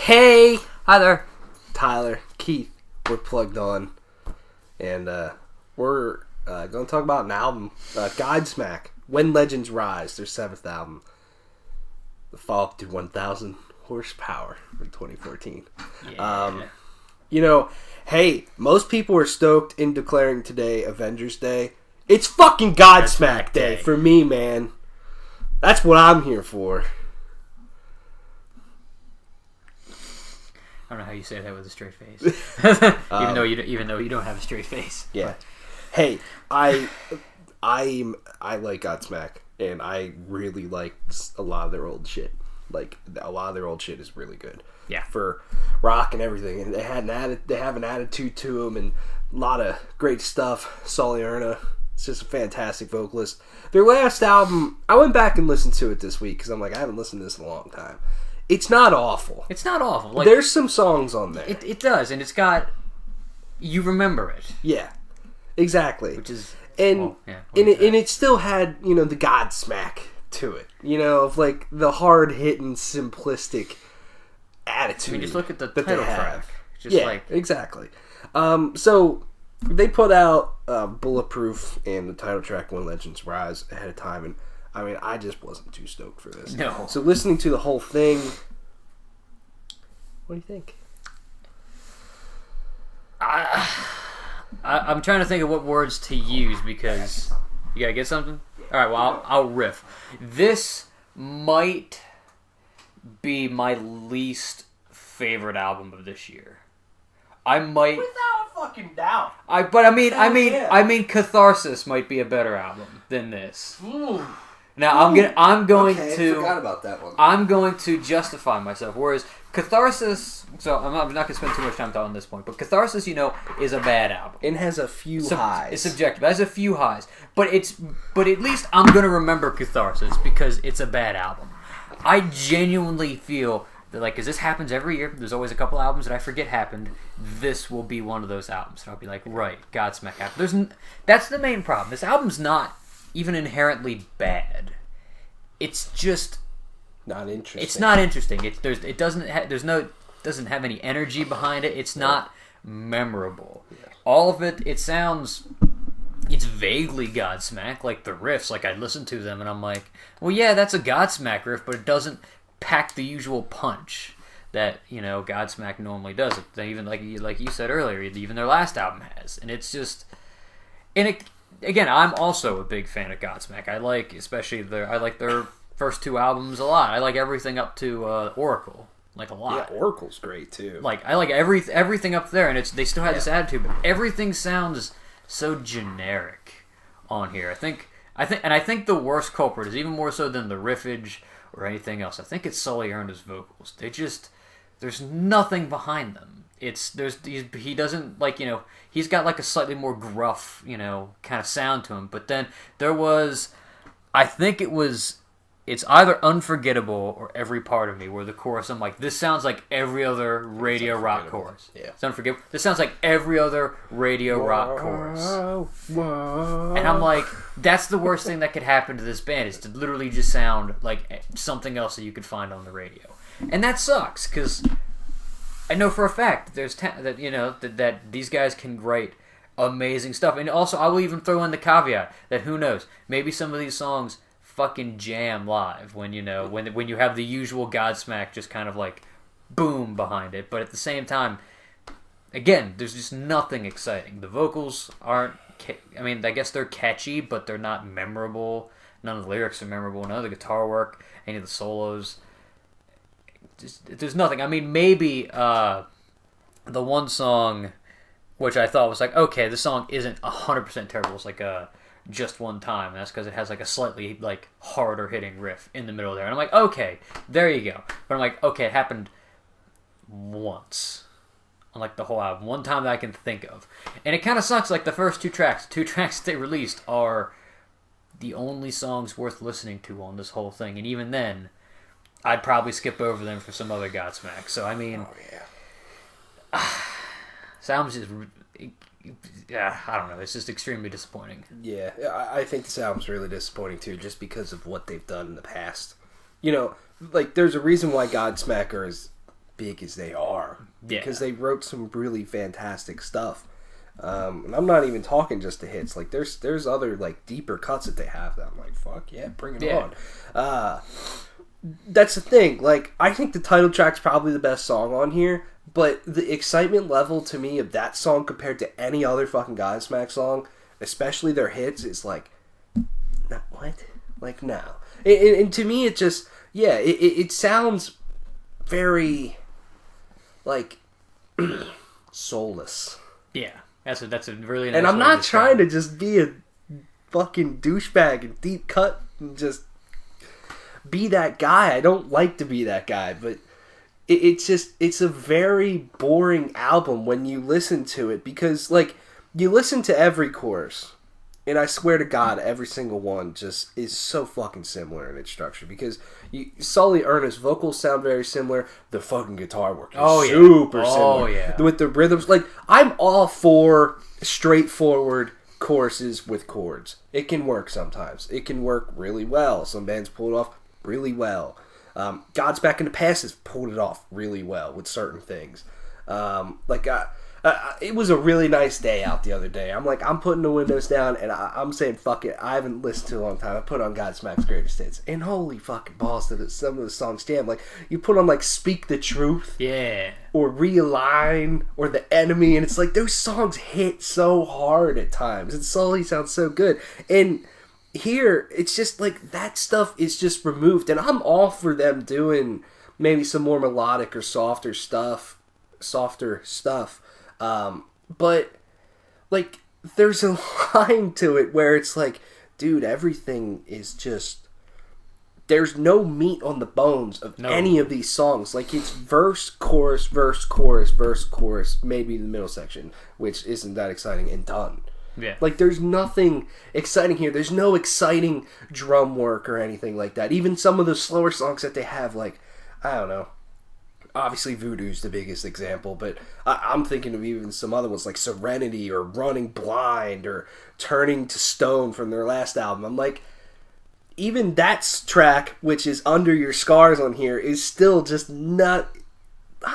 Hey! Hi there. Tyler, Keith, we're plugged on. And we're going to talk about an album, Godsmack, When Legends Rise, their 7th album. The follow-up to 1,000 Horsepower in 2014. Yeah. Hey, most people are stoked in declaring today Avengers Day. It's fucking Godsmack Day for me, man. That's what I'm here for. I don't know how you say that with a straight face. even though you don't have a straight face. Yeah. But. Hey, I like Godsmack, and I really like a lot of their old shit. Like, a lot of their old shit is really good. Yeah. For rock and everything, and they have an attitude to them, and a lot of great stuff. Sully Erna, it's just a fantastic vocalist. Their last album, I went back and listened to it this week because I'm like, I haven't listened to this in a long time. It's not awful. It's not awful. Like, there's some songs on there. It does, and it's got, you remember it. Yeah, exactly. Which is, and it still had the Godsmack to it. Of like the hard hitting, simplistic attitude. I mean, just look at the title track. Just exactly. So they put out Bulletproof and the title track When Legends Rise ahead of time, and I mean, I just wasn't too stoked for this. No. So listening to the whole thing, what do you think? I'm trying to think of what words to use because you gotta get something. All right, well I'll riff. This might be my least favorite album of this year. I might, without a fucking doubt. I mean, Catharsis might be a better album than this. Ooh. Now I'm going to forgot about that one. I'm going to justify myself. Whereas Catharsis, so I'm not going to spend too much time talking on this point, but Catharsis, is a bad album. It has a few highs. It's subjective. It has a few highs, but at least I'm going to remember Catharsis because it's a bad album. I genuinely feel that, like, because this happens every year. There's always a couple albums that I forget happened. This will be one of those albums, and I'll be like, right, Godsmack happened. That's the main problem. This album's not even inherently bad. It's just not interesting. It's not interesting. It doesn't have any energy behind it. It's not memorable. Yeah. All of it. It's vaguely Godsmack, like the riffs. Like, I listen to them and I'm like, well, yeah, that's a Godsmack riff, but it doesn't pack the usual punch that Godsmack normally does. Even like you said earlier, even their last album has, and it's just Again, I'm also a big fan of Godsmack. I like their first two albums a lot. I like everything up to Oracle, like, a lot. Yeah, Oracle's great too. Like, I like everything up there, and they still have this attitude, but everything sounds so generic on here. I think the worst culprit is even more so than the riffage or anything else. I think it's Sully Erna's vocals. There's nothing behind them. He doesn't, like, he's got like a slightly more gruff, kind of sound to him. But then there was, I think it's either Unforgettable or Every Part of Me, where the chorus, I'm like, this sounds like every other radio rock chorus. Yeah. It's Unforgettable. This sounds like every other radio rock chorus. Whoa. And I'm like, that's the worst thing that could happen to this band, is to literally just sound like something else that you could find on the radio. And that sucks, because I know for a fact that these guys can write amazing stuff. And also, I will even throw in the caveat that, who knows, maybe some of these songs fucking jam live when when you have the usual Godsmack just kind of like boom behind it. But at the same time, again, there's just nothing exciting. The vocals aren't, I guess they're catchy, but they're not memorable. None of the lyrics are memorable. None of the guitar work, any of the solos. There's nothing. I mean, maybe the one song which I thought was like, okay, this song isn't 100% terrible. It's like Just One Time, and that's because it has like a slightly like harder hitting riff in the middle there. And I'm like, okay, there you go. But I'm like, okay, it happened once on like the whole album, one time that I can think of. And it kind of sucks. Like, the first two tracks they released are the only songs worth listening to on this whole thing, and even then, I'd probably skip over them for some other Godsmack. So, I mean, sounds just, I don't know. It's just extremely disappointing. Yeah, I think this album's really disappointing too, just because of what they've done in the past. Like, there's a reason why Godsmack is big as they are. Yeah. Because they wrote some really fantastic stuff. And I'm not even talking just the hits. Like, there's other, like, deeper cuts that they have that I'm like, fuck yeah, bring it on. That's the thing. Like, I think the title track's probably the best song on here, but the excitement level to me of that song compared to any other fucking Godsmack song, especially their hits, is like, what? Like, no. And to me, it just, yeah, it sounds very, like, soulless. Yeah, that's a really nice. And I'm not trying to just be a fucking douchebag and deep cut and just be that guy. I don't like to be that guy, but it's a very boring album when you listen to it, because, like, you listen to every chorus, and I swear to God, every single one just is so fucking similar in its structure, because Sully Erna's vocals sound very similar. The fucking guitar work is super similar. With the rhythms. Like, I'm all for straightforward choruses with chords. It can work sometimes. It can work really well. Some bands pull it off really well. Godsmack in the past has pulled it off really well with certain things. It was a really nice day out the other day. I'm putting the windows down and I'm saying, fuck it. I haven't listened to it in a long time. I put on Godsmack's Greatest Hits. And holy fucking balls did some of the songs jam. Like, you put on, like, Speak the Truth. Yeah. Or Realign. Or The Enemy. And it's like, those songs hit so hard at times. And Sully sounds so good. And here, it's just like, that stuff is just removed. And I'm all for them doing maybe some more melodic or softer stuff. But, like, there's a line to it where it's like, dude, everything is just, there's no meat on the bones of any of these songs. Like, it's verse, chorus, verse, chorus, verse, chorus, maybe the middle section, which isn't that exciting, and done. Yeah. Like, there's nothing exciting here. There's no exciting drum work or anything like that. Even some of the slower songs that they have, like, I don't know. Obviously, Voodoo's the biggest example, but I'm thinking of even some other ones like Serenity or Running Blind or Turning to Stone from their last album. I'm like, even that track, which is Under Your Scars on here, is still just not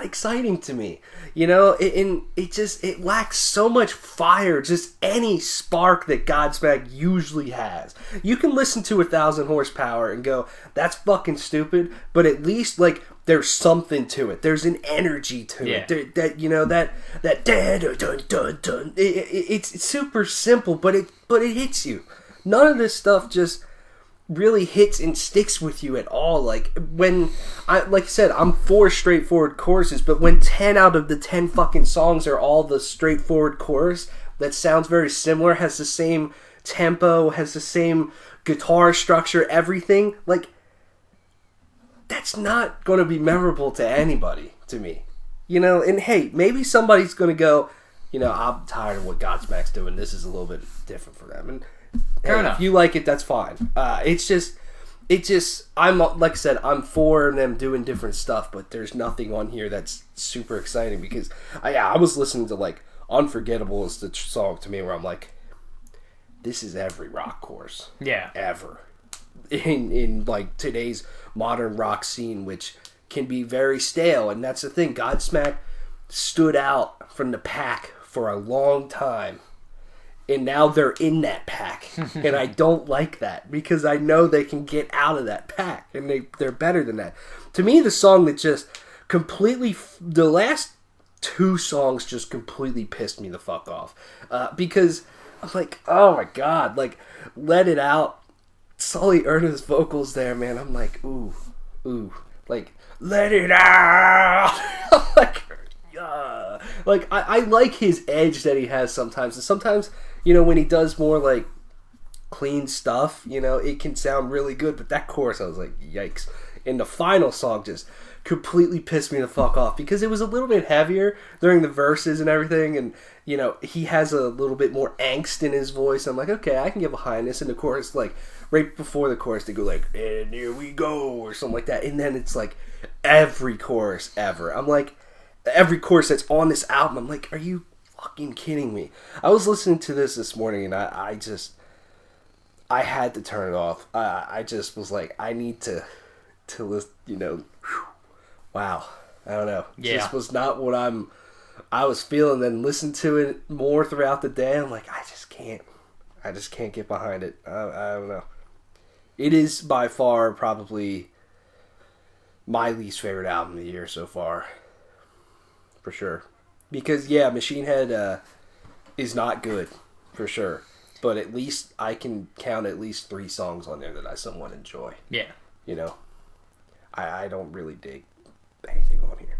exciting to me. You know, it lacks so much fire, just any spark that Godsmack usually has. You can listen to 1,000 Horsepower and go, that's fucking stupid, but at least, like, there's something to it. There's an energy to it. That, you know, that dun dun dun dun. It's super simple, but it hits you. None of this stuff just really hits and sticks with you at all. Like, when like I said, I'm for straightforward choruses, but when 10 out of the 10 fucking songs are all the straightforward chorus that sounds very similar, has the same tempo, has the same guitar structure, everything, like, that's not going to be memorable to anybody, to me. You know, and hey, maybe somebody's going to go, you know, I'm tired of what Godsmack's doing. This is a little bit different for them. And hey, if you like it, that's fine. It's just, I'm, like I said, I'm for them doing different stuff, but there's nothing on here that's super exciting, because I was listening to, like, Unforgettable is the song to me where I'm like, this is every rock chorus. Yeah. Ever. In like today's modern rock scene, which can be very stale, and that's the thing. Godsmack stood out from the pack for a long time, and now they're in that pack, and I don't like that, because I know they can get out of that pack, and they're better than that. To me, the song that just completely, the last two songs just completely pissed me the fuck off, because I'm like, oh my god, like, Let It Out. Sully Erna's vocals there, man. I'm like, ooh, like, let it out. I'm like, yeah. Like, I like his edge that he has sometimes. And sometimes, you know, when he does more, like, clean stuff, you know, it can sound really good. But that chorus, I was like, yikes. And the final song just completely pissed me the fuck off, because it was a little bit heavier during the verses and everything. And, you know, he has a little bit more angst in his voice. I'm like, okay, I can get behind this. And the chorus, like, right before the chorus, they go like, and here we go, or something like that. And then it's like every chorus ever. I'm like, every chorus that's on this album, I'm like, are you fucking kidding me? I was listening to this morning, and I had to turn it off. I just was like, I need to listen, you know, wow. I don't know. Yeah. Just was not what I was feeling. Then listened to it more throughout the day. I'm like, I just can't get behind it. I don't know. It is by far probably my least favorite album of the year so far. For sure. Because, yeah, Machine Head is not good, for sure. But at least I can count at least 3 songs on there that I somewhat enjoy. Yeah. You know? I don't really dig anything on here.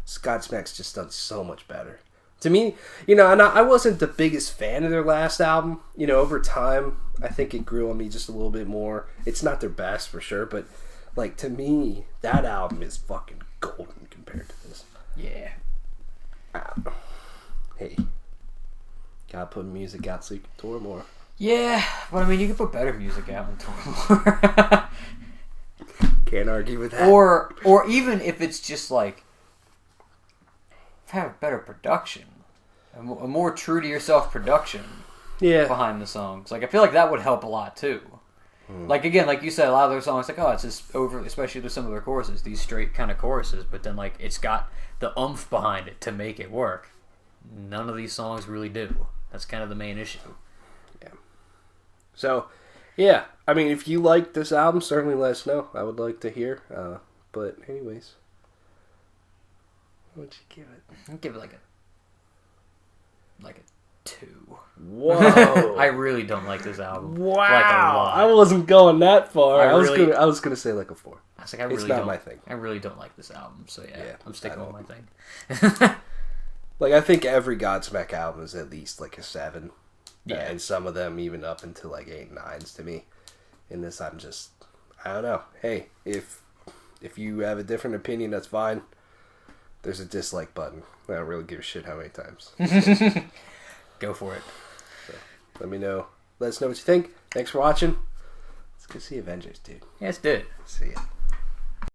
Godsmack's just done so much better. To me, you know, and I wasn't the biggest fan of their last album. You know, over time, I think it grew on me just a little bit more. It's not their best, for sure, but, like, to me, that album is fucking golden compared to this. Yeah. Hey, gotta put music out so you can tour more. Yeah, but I mean, you can put better music out and tour more. Can't argue with that. Or even if it's just like have better production, a more true to yourself production. Yeah. Behind the songs, like I feel like that would help a lot too. Like again, like you said, a lot of their songs, like it's just over, especially with some of their choruses, these straight kind of choruses, but then like it's got the oomph behind it to make it work. None of these songs really do. That's kind of the main issue. Yeah. So, yeah, I mean, if you like this album, certainly let us know. I would like to hear. But anyways, what'd you give it? I'd give it like a 2. Whoa! I really don't like this album. Wow! Like a lot. I wasn't going that far. I was gonna say like a 4. I was like, I really it's not don't, my thing. I really don't like this album, so yeah I'm sticking with my thing. Like, I think every Godsmack album is at least like a 7. Yeah. And some of them even up into like 8 and 9s to me. In this, I don't know. Hey, if you have a different opinion, that's fine. There's a dislike button. I don't really give a shit how many times. Go for it. So, let me know. Let us know what you think. Thanks for watching. Let's go see Avengers, dude. Yeah, let's do it. See ya.